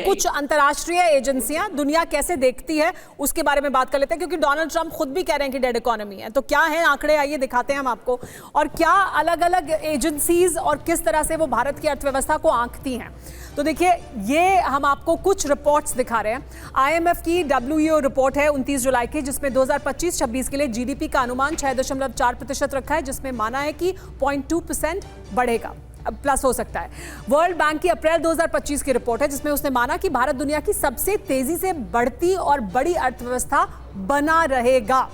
कुछ अंतर्राष्ट्रीय एजेंसियां दुनिया कैसे देखती है उसके बारे में बात कर लेते हैं, क्योंकि डोनाल्ड ट्रंप खुद भी कह रहे हैं कि डेड इकोनॉमी है। तो क्या है आंकड़े, आइए दिखाते हैं हम आपको, और क्या अलग अलग एजेंसीज और किस तरह से वो भारत की अर्थव्यवस्था को आंकती हैं। तो देखिए, ये हम आपको कुछ रिपोर्ट्स दिखा रहे हैं। IMF की WEO रिपोर्ट है 29 जुलाई की, जिसमें 2025-26 के लिए GDP का अनुमान 6.4% रखा है, जिसमें माना है कि 0.2% बढ़ेगा, प्लस हो सकता है। वर्ल्ड बैंक की अप्रैल 2025 की रिपोर्ट है, जिसमें उसने माना कि भारत दुनिया की सबसे तेजी से बढ़ती और बड़ी अर्थव्यवस्था बना रहेगा।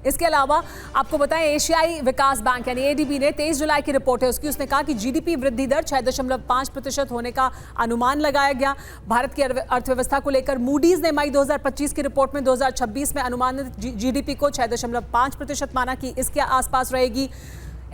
इसके अलावा आपको बताएं, एशियाई विकास बैंक यानी ADB ने 23 जुलाई की रिपोर्ट है उसकी, उसने कहा कि GDP वृद्धि दर 6.5% होने का अनुमान लगाया गया। भारत की अर्थव्यवस्था को लेकर मूडीज ने मई 2025 की रिपोर्ट में 2026 में अनुमानित GDP को 6.5% माना कि इसके आसपास रहेगी।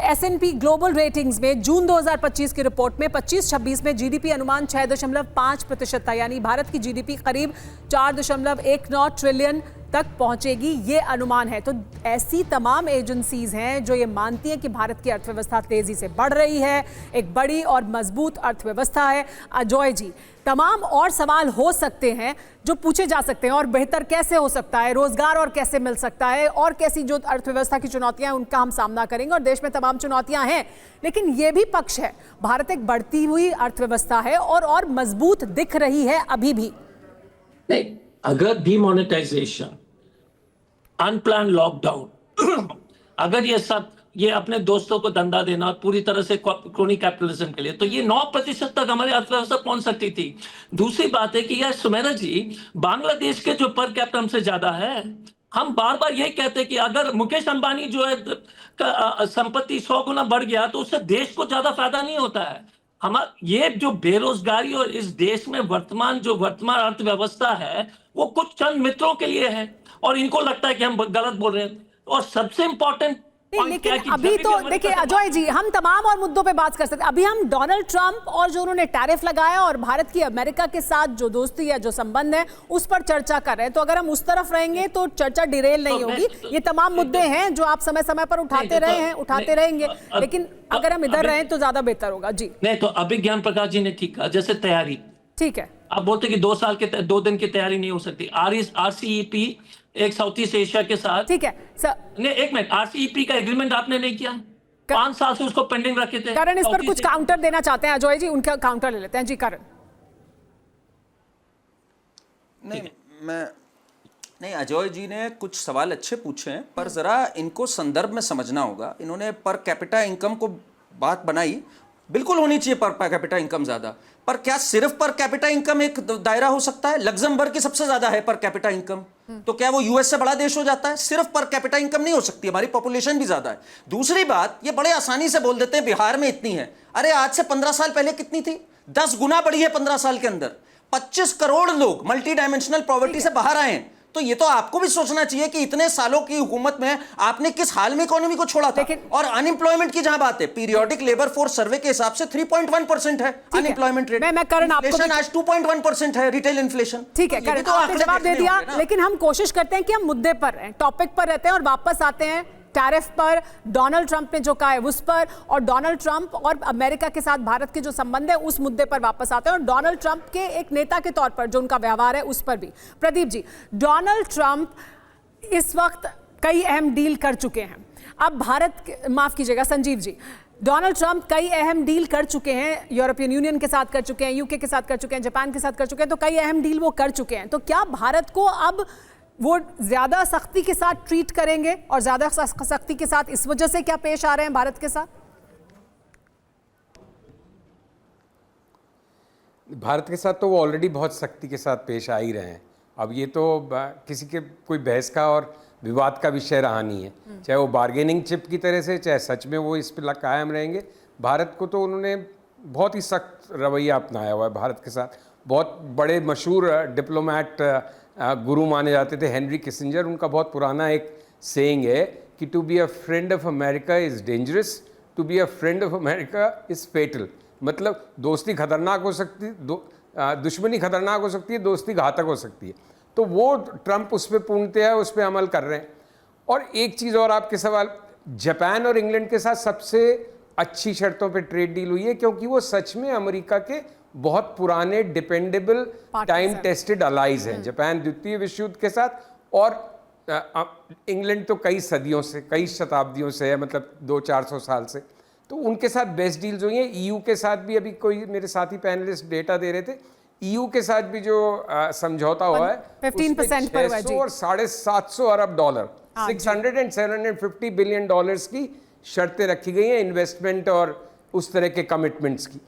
S&P ग्लोबल रेटिंग्स में जून 2025 की रिपोर्ट में 25-26 में GDP अनुमान 6.5% था, यानी भारत की GDP करीब 4.19 ट्रिलियन तक पहुंचेगी, ये अनुमान है। तो ऐसी तमाम एजेंसीज हैं जो ये मानती हैं कि भारत की अर्थव्यवस्था तेजी से बढ़ रही है, एक बड़ी और मजबूत अर्थव्यवस्था है। अजय जी, तमाम और सवाल हो सकते हैं जो पूछे जा सकते हैं, और बेहतर कैसे हो सकता है, रोजगार और कैसे मिल सकता है, और कैसी जो अर्थव्यवस्था की चुनौतियां हैं उनका हम सामना करेंगे। और देश में तमाम चुनौतियां हैं, लेकिन ये भी पक्ष है, भारत एक बढ़ती हुई अर्थव्यवस्था है और मजबूत दिख रही है अभी भी। नहीं, अगर डिमोनेटाइजेशन, अनप्लान लॉकडाउन, अगर ये अपने दोस्तों को धंधा देना और पूरी तरह से क्रोनी कैपिटलिज्म के लिए, तो ये 9% तक हमारी अर्थव्यवस्था पहुंच सकती थी। दूसरी बात है कि यार सुमेरा जी, बांग्लादेश के जो पर कैपिटा हमसे ज्यादा है। हम बार बार यही कहते हैं कि अगर मुकेश अंबानी जो है संपत्ति 100 गुना बढ़ गया तो उससे देश को ज्यादा फायदा नहीं होता है। ये जो बेरोजगारी और इस देश में वर्तमान अर्थव्यवस्था है वो कुछ चंद मित्रों के लिए है, और इनको लगता है कि हम गलत बोल रहे हैं। और सबसे इंपॉर्टेंट लेकिन अभी तो देखिए अजय जी, हम तमाम और मुद्दों पे बात कर सकते हैं। अभी हम डोनाल्ड ट्रंप और जो उन्होंने टैरिफ लगाया और भारत की अमेरिका के साथ जो दोस्ती है, जो संबंध है, उस पर चर्चा कर रहे हैं। तो अगर हम उस तरफ रहेंगे तो चर्चा डिरेल नहीं होगी। ये तमाम मुद्दे हैं जो आप समय समय पर उठाते रहे हैं, उठाते रहेंगे, लेकिन अगर हम इधर रहें तो ज्यादा बेहतर होगा। जी नहीं, तो अभी ज्ञान प्रकाश जी ने ठीक कहा, जैसे तैयारी, ठीक है, आप बोलते कि 2 दिन की तैयारी नहीं हो सकती। RCEP एक साउथ ईस्ट एशिया के साथ, ठीक है सर, नहीं एक मिनट, RCEP का एग्रीमेंट आपने नहीं किया, 5 साल से उसको पेंडिंग रखे थे। करण इस पर कुछ काउंटर देना चाहते हैं अजय जी, उनका काउंटर ले लेते हैं। जी करण। नहीं, अजय जी ने कुछ सवाल अच्छे पूछे हैं, पर जरा इनको संदर्भ में समझना होगा। इन्होंने पर कैपिटा इनकम को बात बनाई, बिल्कुल होनी चाहिए पर कैपिटा इनकम ज्यादा, पर क्या सिर्फ पर कैपिटा इनकम एक दायरा हो सकता है? लग्जमबर्ग की सबसे ज्यादा है पर कैपिटा इनकम, तो क्या वो US से बड़ा देश हो जाता है? सिर्फ पर कैपिटा इनकम नहीं हो सकती, हमारी पॉपुलेशन भी ज्यादा है। दूसरी बात, ये बड़े आसानी से बोल देते हैं बिहार में इतनी है। अरे आज से 15 साल पहले कितनी थी? 10 गुना बढ़ी है 15 साल के अंदर। 25 करोड़ लोग मल्टी डायमेंशनल पॉवर्टी से बाहर आए हैं। तो ये तो आपको भी सोचना चाहिए कि इतने सालों की हुकूमत में आपने किस हाल में इकोनॉमी को छोड़ा था। और अनएम्प्लॉयमेंट की जहां बात है, पीरियोडिक लेबर फोर्स सर्वे के हिसाब से 3.1% है अनएम्प्लॉयमेंट रेट। मैं करण आपको आज 2.1% है रिटेल इन्फ्लेशन। ठीक है करण, आपने जवाब दे दिया, लेकिन हम कोशिश करते हैं कि हम मुद्दे पर रहें, टॉपिक पर रहते हैं और वापस आते हैं टैरिफ पर, डोनाल्ड ट्रंप ने जो कहा है उस पर, और डोनाल्ड ट्रंप और अमेरिका के साथ भारत के जो संबंध है उस मुद्दे पर वापस आते हैं, और डोनाल्ड ट्रंप के एक नेता के तौर पर जो उनका व्यवहार है उस पर भी। प्रदीप जी, डोनाल्ड ट्रंप इस वक्त कई अहम डील कर चुके हैं। अब भारत, माफ कीजिएगा संजीव जी, डोनाल्ड ट्रंप कई अहम डील कर चुके हैं, यूरोपियन यूनियन के साथ कर चुके हैं, UK के साथ कर चुके हैं, जापान के साथ कर चुके हैं, तो कई अहम डील वो कर चुके हैं। तो क्या भारत को अब वो ज्यादा सख्ती के साथ ट्रीट करेंगे, और ज्यादा सख्ती के साथ इस वजह से क्या पेश आ रहे हैं भारत के साथ? भारत के साथ तो वो ऑलरेडी बहुत सख्ती के साथ पेश आ ही रहे हैं। अब ये तो किसी के कोई बहस का और विवाद का विषय रहा नहीं है, चाहे वो बार्गेनिंग चिप की तरह से, चाहे सच में वो इस पर कायम रहेंगे। भारत को तो उन्होंने बहुत ही सख्त रवैया अपनाया हुआ है भारत के साथ। बहुत बड़े मशहूर डिप्लोमेट गुरु माने जाते थे हेनरी किसिंजर, उनका बहुत पुराना एक सेइंग है कि to be a friend of America is dangerous, to be a friend of America is fatal. मतलब दोस्ती खतरनाक हो सकती है, दुश्मनी खतरनाक हो सकती है, दोस्ती घातक हो सकती है। तो वो ट्रंप उस पर पूर्णतया उस पर अमल कर रहे हैं। और एक चीज़ और, आपके सवाल, जापान और इंग्लैंड के साथ सबसे अच्छी शर्तों पे ट्रेड डील हुई है, क्योंकि वो सच में अमेरिका के बहुत पुराने डिपेंडेबल टाइम टेस्टेड अलाइज हैं। जापान द्वितीय विश्व युद्ध के साथ, और इंग्लैंड तो कई सदियों से, कई शताब्दियों से है, मतलब 200-400 साल से, तो उनके साथ बेस्ट डील्स हुई हैं। ईयू के साथ भी अभी कोई मेरे साथी पैनलिस्ट डेटा दे रहे थे, ईयू के साथ भी जो समझौता हुआ है 15% पर हुआ है जी। और $750 अरब डॉलर, 600 and 750 बिलियन डॉलर्स की शर्तें रखी गई हैं इन्वेस्टमेंट और उस तरह के कमिटमेंट्स की।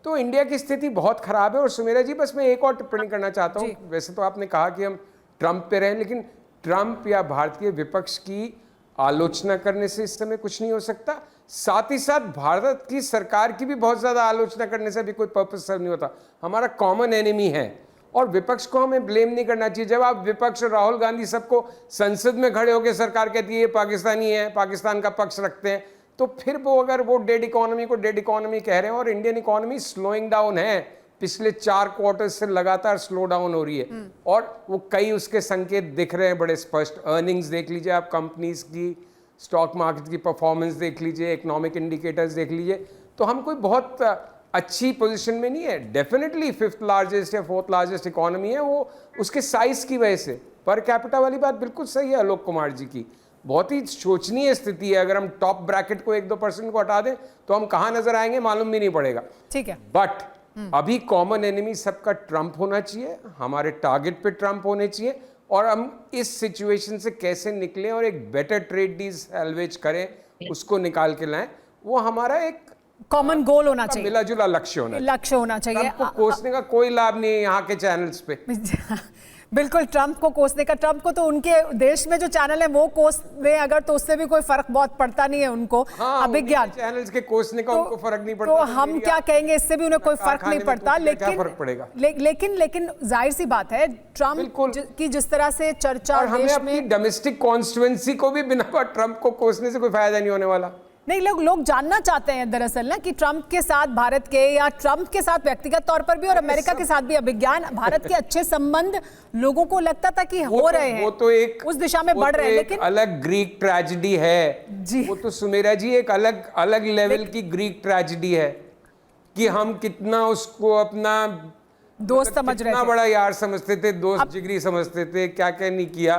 तो इंडिया की स्थिति बहुत खराब है। और सुमेरा जी, बस मैं एक और टिप्पणी करना चाहता हूँ। वैसे तो आपने कहा कि हम ट्रंप पे रहें, लेकिन ट्रंप या भारतीय विपक्ष की आलोचना करने से इस समय कुछ नहीं हो सकता। साथ ही साथ भारत की सरकार की भी बहुत ज्यादा आलोचना करने से भी कोई पर्पस सर्व नहीं होता। हमारा कॉमन एनिमी है, और विपक्ष को हमें ब्लेम नहीं करना चाहिए। जब आप विपक्ष, राहुल गांधी सबको संसद में खड़े होकर सरकार कहती है ये पाकिस्तानी है, पाकिस्तान का पक्ष रखते हैं, तो फिर वो अगर वो डेड इकोनॉमी को डेड इकोनॉमी कह रहे हैं, और इंडियन इकोनॉमी स्लोइंग डाउन है, पिछले 4 क्वार्टर से लगातार स्लो डाउन हो रही है, और वो कई उसके संकेत दिख रहे हैं बड़े स्पष्ट। अर्निंग्स देख लीजिए आप कंपनीज की, स्टॉक मार्केट की परफॉर्मेंस देख लीजिए, इकोनॉमिक इंडिकेटर्स देख लीजिए, तो हम कोई बहुत अच्छी पोजीशन में नहीं है। डेफिनेटली 5th लार्जेस्ट या 4th लार्जेस्ट इकोनॉमी है, वो उसके साइज की वजह से। पर कैपिटा वाली बात बिल्कुल सही है आलोक कुमार जी की, बहुत ही शोचनीय स्थिति है। अगर हम टॉप ब्रैकेट को 1-2% को हटा दें तो हम कहाँ नजर आएंगे मालूम भी नहीं पड़ेगा। ठीक है, बट अभी कॉमन एनिमी सबका ट्रंप होना चाहिए, हमारे टारगेट पे ट्रंप होने चाहिए, और हम इस सिचुएशन से कैसे निकलें और एक बेटर ट्रेड डील सैल्वेज करें, उसको निकाल के लाएं, वो हमारा एक कॉमन गोल होना चाहिए, मिला जुला लक्ष्य होना चाहिए। लक्ष्य होना चाहिए। ट्रंप को कोसने का कोई लाभ नहीं है यहाँ के चैनल्स पे। बिल्कुल, ट्रंप को कोसने का, ट्रंप को तो उनके देश में जो चैनल है वो कोस दे अगर, तो उससे भी कोई फर्क बहुत पड़ता नहीं है उनको। हाँ, अभिज्ञान चैनल्स के कोसने का उनको फर्क नहीं पड़ता, तो हम क्या कहेंगे, इससे भी उन्हें कोई फर्क नहीं पड़ता। क्या फर्क पड़ेगा? लेकिन जाहिर सी बात है, ट्रंप की जिस तरह से चर्चा और हमें अपनी डोमेस्टिक कॉन्स्टिट्यूएंसी को भी बिना ट्रंप को कोसने से कोई फायदा नहीं होने वाला। नहीं, लोग जानना चाहते हैं दरअसल ना कि ट्रंप के साथ भारत के, या ट्रंप के साथ व्यक्तिगत तौर पर भी और अमेरिका के साथ भी अभिज्ञान, भारत के अच्छे संबंध लोगों को लगता था कि हो रहे हैं, वो तो एक उस दिशा में बढ़ रहे हैं, लेकिन अलग ग्रीक ट्रेजेडी है जी। वो तो सुमेरा जी एक अलग लेवल की ग्रीक ट्रेजेडी है कि हम कितना उसको अपना दोस्त समझ रहे थे, बड़ा यार समझते थे, दोस्त जिगरी समझते थे, क्या क्या नहीं किया।